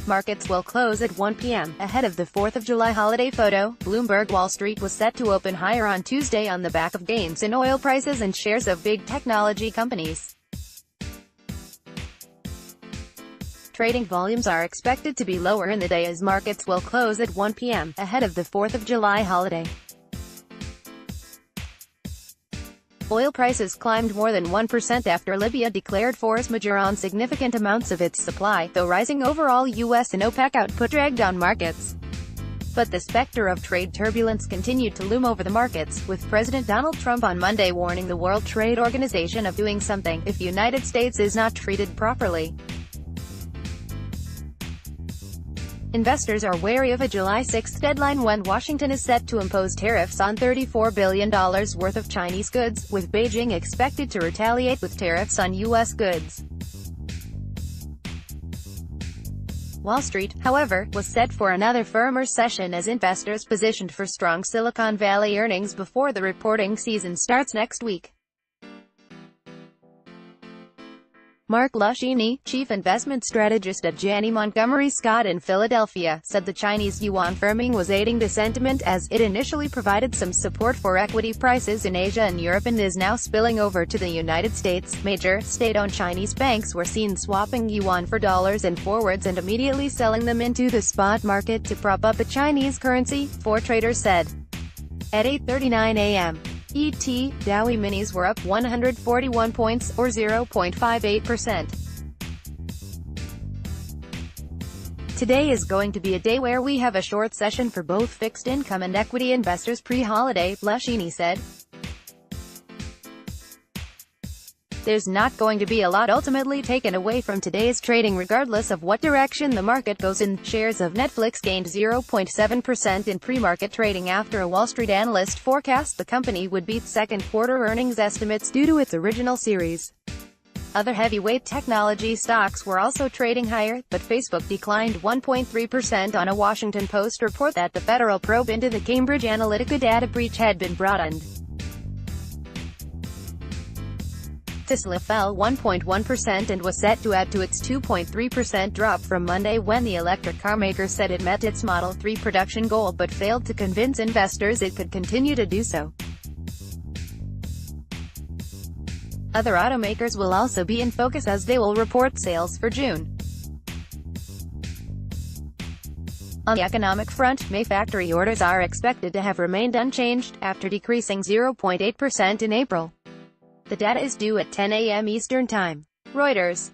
markets will close at 1 p.m. Ahead of the 4th of July holiday photo, Bloomberg Wall Street was set to open higher on Tuesday on the back of gains in oil prices and shares of big technology companies. Trading volumes are expected to be lower in the day as markets will close at 1 p.m. ahead of the 4th of July holiday. Oil prices climbed more than 1% after Libya declared force majeure on significant amounts of its supply, though rising overall US and OPEC output dragged down markets. But the specter of trade turbulence continued to loom over the markets, with President Donald Trump on Monday warning the World Trade Organization of doing something if the United States is not treated properly. Investors are wary of a July 6 deadline when Washington is set to impose tariffs on $34 billion worth of Chinese goods, with Beijing expected to retaliate with tariffs on U.S. goods. Wall Street, however, was set for another firmer session as investors positioned for strong Silicon Valley earnings before the reporting season starts next week. Mark Luschini, chief investment strategist at Janney Montgomery Scott in Philadelphia, said the Chinese yuan firming was aiding the sentiment as it initially provided some support for equity prices in Asia and Europe and is now spilling over to the United States. Major, state-owned Chinese banks were seen swapping yuan for dollars and forwards and immediately selling them into the spot market to prop up the Chinese currency, four traders said. At 8:39 a.m. ET, Dow E-minis were up 141 points, or 0.58%. Today is going to be a day where we have a short session for both fixed income and equity investors pre-holiday, Luschini said. There's not going to be a lot ultimately taken away from today's trading regardless of what direction the market goes in. Shares of Netflix gained 0.7% in pre-market trading after a Wall Street analyst forecast the company would beat second quarter earnings estimates due to its original series. Other heavyweight technology stocks were also trading higher, but Facebook declined 1.3% on a Washington Post report that the federal probe into the Cambridge Analytica data breach had been broadened. Tesla fell 1.1% and was set to add to its 2.3% drop from Monday when the electric car maker said it met its Model 3 production goal but failed to convince investors it could continue to do so. Other automakers will also be in focus as they will report sales for June. On the economic front, May factory orders are expected to have remained unchanged, after decreasing 0.8% in April. The data is due at 10 a.m. Eastern Time. Reuters.